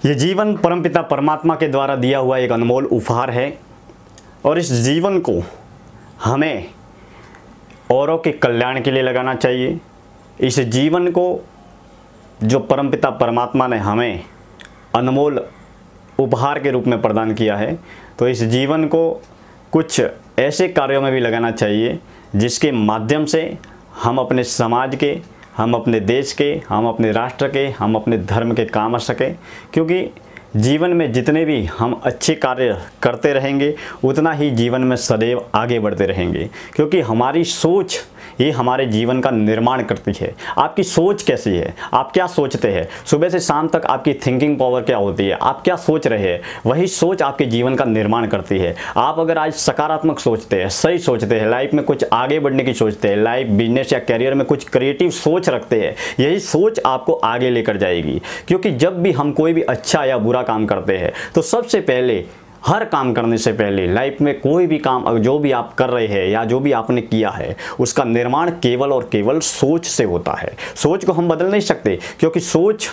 ये जीवन परमपिता परमात्मा के द्वारा दिया हुआ एक अनमोल उपहार है और इस जीवन को हमें औरों के कल्याण के लिए लगाना चाहिए। इस जीवन को जो परमपिता परमात्मा ने हमें अनमोल उपहार के रूप में प्रदान किया है, तो इस जीवन को कुछ ऐसे कार्यों में भी लगाना चाहिए जिसके माध्यम से हम अपने समाज के, हम अपने देश के, हम अपने राष्ट्र के, हम अपने धर्म के काम आ सकें। क्योंकि जीवन में जितने भी हम अच्छे कार्य करते रहेंगे उतना ही जीवन में सदैव आगे बढ़ते रहेंगे। क्योंकि हमारी सोच ये हमारे जीवन का निर्माण करती है। आपकी सोच कैसी है, आप क्या सोचते हैं, सुबह से शाम तक आपकी थिंकिंग पावर क्या होती है, आप क्या सोच रहे हैं, वही सोच आपके जीवन का निर्माण करती है। आप अगर आज सकारात्मक सोचते हैं, सही सोचते हैं, लाइफ में कुछ आगे बढ़ने की सोचते हैं, लाइफ बिजनेस या करियर में कुछ क्रिएटिव सोच रखते हैं, यही सोच आपको आगे लेकर जाएगी। क्योंकि जब भी हम कोई भी अच्छा या बुरा काम करते हैं तो सबसे पहले, हर काम करने से पहले, लाइफ में कोई भी काम जो भी आप कर रहे हैं या जो भी आपने किया है उसका निर्माण केवल और केवल सोच से होता है। सोच को हम बदल नहीं सकते, क्योंकि सोच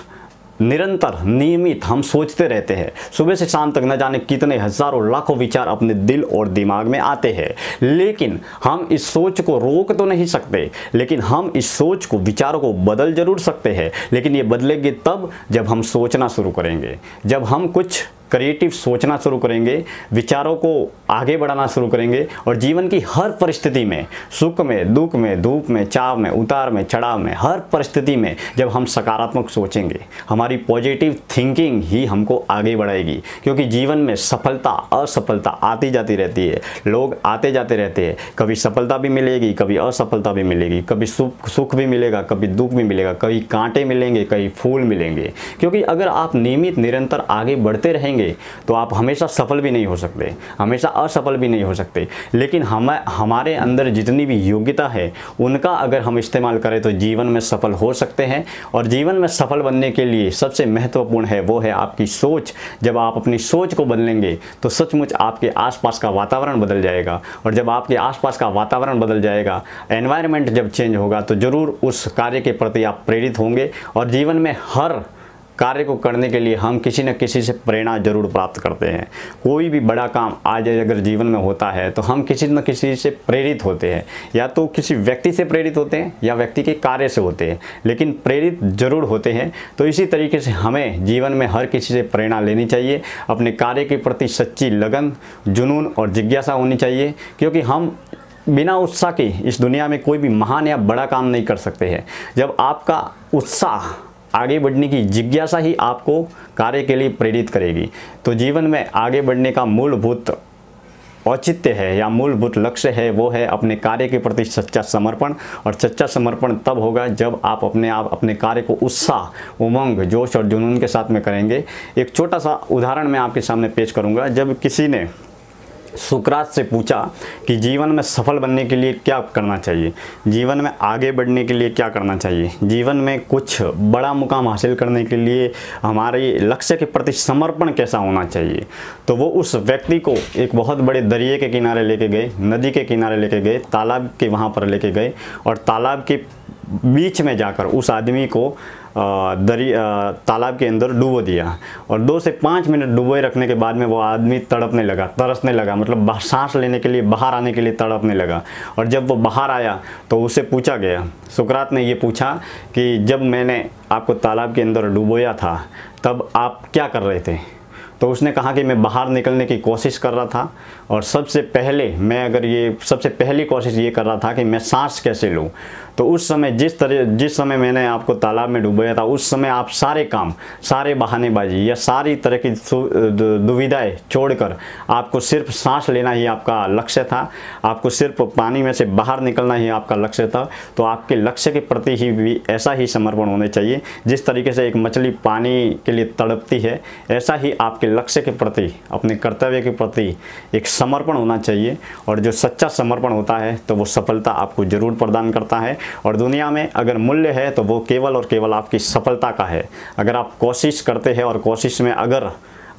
निरंतर नियमित हम सोचते रहते हैं। सुबह से शाम तक न जाने कितने हजारों लाखों विचार अपने दिल और दिमाग में आते हैं, लेकिन हम इस सोच को रोक तो नहीं सकते, लेकिन हम इस सोच को, विचारों को बदल जरूर सकते हैं। लेकिन ये बदलेंगे तब जब हम सोचना शुरू करेंगे, जब हम कुछ क्रिएटिव सोचना शुरू करेंगे, विचारों को आगे बढ़ाना शुरू करेंगे और जीवन की हर परिस्थिति में, सुख में, दुख में, धूप में, चाव में, उतार में, चढ़ाव में, हर परिस्थिति में जब हम सकारात्मक सोचेंगे, हमारी पॉजिटिव थिंकिंग ही हमको आगे बढ़ाएगी। क्योंकि जीवन में सफलता असफलता आती जाती रहती है, लोग आते जाते रहते हैं। कभी सफलता भी मिलेगी, कभी असफलता भी मिलेगी, कभी सुख भी मिलेगा, कभी दुख भी मिलेगा, कभी कांटे मिलेंगे, कभी फूल मिलेंगे। क्योंकि अगर आप नियमित निरंतर आगे बढ़ते रहेंगे तो आप हमेशा सफल भी नहीं हो सकते, हमेशा असफल भी नहीं हो सकते। लेकिन हमारे अंदर जितनी भी योग्यता है उनका अगर हम इस्तेमाल करें तो जीवन में सफल हो सकते हैं। और जीवन में सफल बनने के लिए सबसे महत्वपूर्ण है वो है आपकी सोच। जब आप अपनी सोच को बदलेंगे तो सचमुच आपके आसपास का वातावरण बदल जाएगा। और जब आपके आसपास का वातावरण बदल जाएगा, एनवायरनमेंट जब चेंज होगा, तो ज़रूर उस कार्य के प्रति आप प्रेरित होंगे। और जीवन में हर कार्य को करने के लिए हम किसी न किसी से प्रेरणा जरूर प्राप्त करते हैं। कोई भी बड़ा काम आज अगर जीवन में होता है तो हम किसी न किसी से प्रेरित होते हैं, या तो किसी व्यक्ति से प्रेरित होते हैं या व्यक्ति के कार्य से होते हैं, लेकिन प्रेरित जरूर होते हैं। तो इसी तरीके से हमें जीवन में हर किसी से प्रेरणा लेनी चाहिए। अपने कार्य के प्रति सच्ची लगन, जुनून और जिज्ञासा होनी चाहिए। क्योंकि हम बिना उत्साह के इस दुनिया में कोई भी महान या बड़ा काम नहीं कर सकते हैं। जब आपका उत्साह, आगे बढ़ने की जिज्ञासा ही आपको कार्य के लिए प्रेरित करेगी। तो जीवन में आगे बढ़ने का मूलभूत औचित्य है या मूलभूत लक्ष्य है वो है अपने कार्य के प्रति सच्चा समर्पण। और सच्चा समर्पण तब होगा जब आप अपने कार्य को उत्साह, उमंग, जोश और जुनून के साथ में करेंगे। एक छोटा सा उदाहरण मैं आपके सामने पेश करूंगा। जब किसी ने सुकरात से पूछा कि जीवन में सफल बनने के लिए क्या करना चाहिए, जीवन में आगे बढ़ने के लिए क्या करना चाहिए, जीवन में कुछ बड़ा मुकाम हासिल करने के लिए हमारे लक्ष्य के प्रति समर्पण कैसा होना चाहिए, तो वो उस व्यक्ति को एक बहुत बड़े दरिया के किनारे लेके गए, नदी के किनारे लेके गए, तालाब के वहाँ पर लेके गए और तालाब के बीच में जाकर उस आदमी को तालाब के अंदर डुबो दिया। और 2 से 5 मिनट डुबोए रखने के बाद में वो आदमी तड़पने लगा, तरसने लगा, मतलब सांस लेने के लिए, बाहर आने के लिए तड़पने लगा। और जब वो बाहर आया तो उसे पूछा गया, सुकरात ने ये पूछा कि जब मैंने आपको तालाब के अंदर डुबोया था तब आप क्या कर रहे थे? तो उसने कहा कि मैं बाहर निकलने की कोशिश कर रहा था और सबसे पहली कोशिश ये कर रहा था कि मैं सांस कैसे लूँ। तो उस समय जिस समय मैंने आपको तालाब में डुबोया था उस समय आप सारे काम, सारे बहानेबाजी या सारी तरह की दुविधाएं छोड़कर आपको सिर्फ सांस लेना ही आपका लक्ष्य था, आपको सिर्फ पानी में से बाहर निकलना ही आपका लक्ष्य था। तो आपके लक्ष्य के प्रति ही भी ऐसा ही समर्पण होने चाहिए। जिस तरीके से एक मछली पानी के लिए तड़पती है, ऐसा ही आपके लक्ष्य के प्रति, अपने कर्तव्य के प्रति एक समर्पण होना चाहिए। और जो सच्चा समर्पण होता है तो वो सफलता आपको जरूर प्रदान करता है। और दुनिया में अगर मूल्य है तो वो केवल और केवल आपकी सफलता का है। अगर आप कोशिश करते हैं और कोशिश में अगर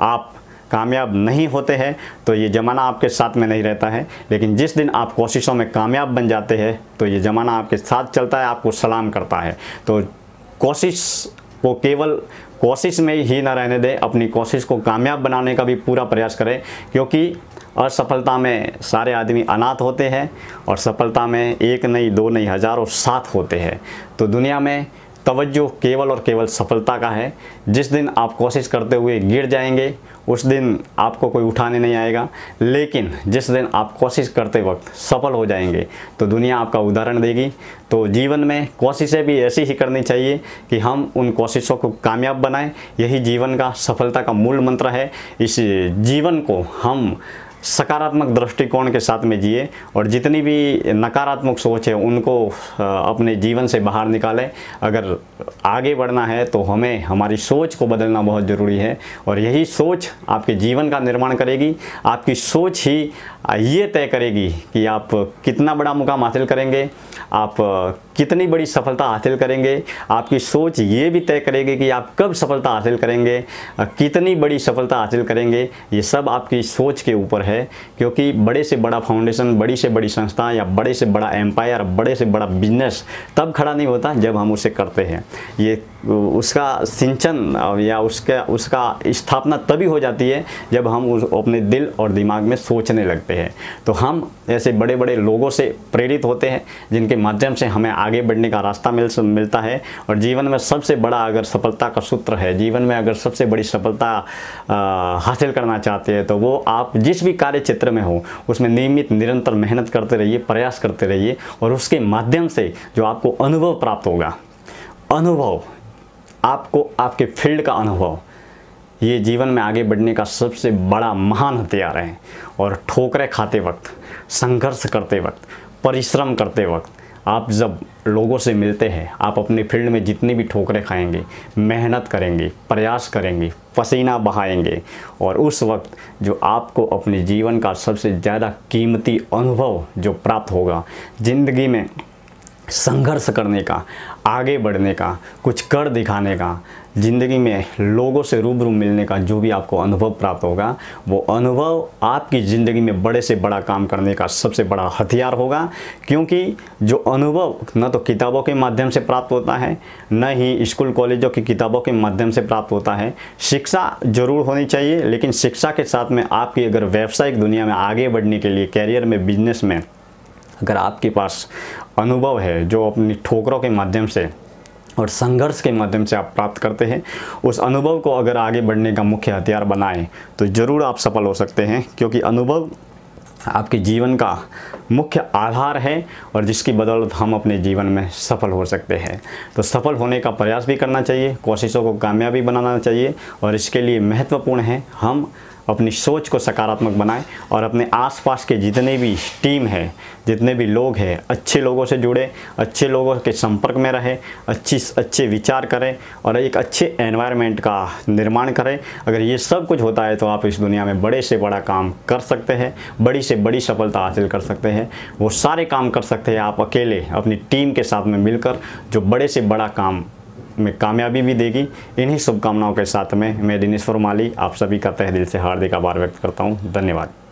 आप कामयाब नहीं होते हैं तो ये ज़माना आपके साथ में नहीं रहता है। लेकिन जिस दिन आप कोशिशों में कामयाब बन जाते हैं तो ये ज़माना आपके साथ चलता है, आपको सलाम करता है। तो कोशिश को केवल कोशिश में ही ना रहने दें, अपनी कोशिश को कामयाब बनाने का भी पूरा प्रयास करें, क्योंकि असफलता में सारे आदमी अनाथ होते हैं और सफलता में एक नहीं, दो नहीं, हज़ारों साथ होते हैं। तो दुनिया में तवज्जो केवल और केवल सफलता का है। जिस दिन आप कोशिश करते हुए गिर जाएंगे उस दिन आपको कोई उठाने नहीं आएगा, लेकिन जिस दिन आप कोशिश करते वक्त सफल हो जाएंगे तो दुनिया आपका उदाहरण देगी। तो जीवन में कोशिशें भी ऐसी ही करनी चाहिए कि हम उन कोशिशों को कामयाब बनाएं। यही जीवन का सफलता का मूल मंत्र है। इस जीवन को हम सकारात्मक दृष्टिकोण के साथ में जिए और जितनी भी नकारात्मक सोच है उनको अपने जीवन से बाहर निकालें। अगर आगे बढ़ना है तो हमें हमारी सोच को बदलना बहुत ज़रूरी है और यही सोच आपके जीवन का निर्माण करेगी। आपकी सोच ही ये तय करेगी कि आप कितना बड़ा मुकाम हासिल करेंगे, आप कितनी बड़ी सफलता हासिल करेंगे। आपकी सोच ये भी तय करेगी कि आप कब सफलता हासिल करेंगे, कितनी बड़ी सफलता हासिल करेंगे। ये सब आपकी सोच के ऊपर है, क्योंकि बड़े से बड़ा फाउंडेशन, बड़ी से बड़ी संस्था या बड़े से बड़ा एम्पायर, बड़े से बड़ा बिजनेस तब खड़ा नहीं होता जब हम उसे करते हैं। ये उसका सिंचन या उसका स्थापना तभी हो जाती है जब हम अपने दिल और दिमाग में सोचने लगते हैं। तो हम ऐसे बड़े बड़े लोगों से प्रेरित होते हैं जिनके माध्यम से हमें आगे बढ़ने का रास्ता मिलता है। और जीवन में सबसे बड़ा अगर सफलता का सूत्र है, जीवन में अगर सबसे बड़ी सफलता हासिल करना चाहते हैं तो वो आप जिस भी कार्य क्षेत्र में हो उसमें नियमित निरंतर मेहनत करते रहिए, प्रयास करते रहिए और उसके माध्यम से जो आपको अनुभव प्राप्त होगा, अनुभव आपको आपके फील्ड का अनुभव, ये जीवन में आगे बढ़ने का सबसे बड़ा महान हथियार है। और ठोकरें खाते वक्त, संघर्ष करते वक्त, परिश्रम करते वक्त आप जब लोगों से मिलते हैं, आप अपने फील्ड में जितनी भी ठोकरें खाएंगे, मेहनत करेंगे, प्रयास करेंगे, पसीना बहाएंगे और उस वक्त जो आपको अपने जीवन का सबसे ज़्यादा कीमती अनुभव जो प्राप्त होगा, ज़िंदगी में संघर्ष करने का, आगे बढ़ने का, कुछ कर दिखाने का, ज़िंदगी में लोगों से रूबरू मिलने का जो भी आपको अनुभव प्राप्त होगा, वो अनुभव आपकी ज़िंदगी में बड़े से बड़ा काम करने का सबसे बड़ा हथियार होगा। क्योंकि जो अनुभव न तो किताबों के माध्यम से प्राप्त होता है, न ही स्कूल कॉलेजों की किताबों के माध्यम से प्राप्त होता है। शिक्षा ज़रूर होनी चाहिए, लेकिन शिक्षा के साथ में आपकी अगर व्यावसायिक दुनिया में आगे बढ़ने के लिए, कैरियर में, बिजनेस में अगर आपके पास अनुभव है जो अपनी ठोकरों के माध्यम से और संघर्ष के माध्यम से आप प्राप्त करते हैं, उस अनुभव को अगर आगे बढ़ने का मुख्य हथियार बनाएं तो ज़रूर आप सफल हो सकते हैं। क्योंकि अनुभव आपके जीवन का मुख्य आधार है और जिसकी बदौलत हम अपने जीवन में सफल हो सकते हैं। तो सफल होने का प्रयास भी करना चाहिए, कोशिशों को कामयाबी बनाना चाहिए और इसके लिए महत्वपूर्ण है हम अपनी सोच को सकारात्मक बनाएं और अपने आसपास के जितने भी टीम है, जितने भी लोग हैं, अच्छे लोगों से जुड़े, अच्छे लोगों के संपर्क में रहें, अच्छे विचार करें और एक अच्छे एनवायरनमेंट का निर्माण करें। अगर ये सब कुछ होता है तो आप इस दुनिया में बड़े से बड़ा काम कर सकते हैं, बड़ी से बड़ी सफलता हासिल कर सकते हैं। वो सारे काम कर सकते हैं आप अकेले अपनी टीम के साथ में मिलकर, जो बड़े से बड़ा काम में कामयाबी भी देगी। इन्हीं शुभकामनाओं के साथ में मैं दिनेश्वर माली आप सभी का तहे दिल से हार्दिक आभार व्यक्त करता हूँ। धन्यवाद।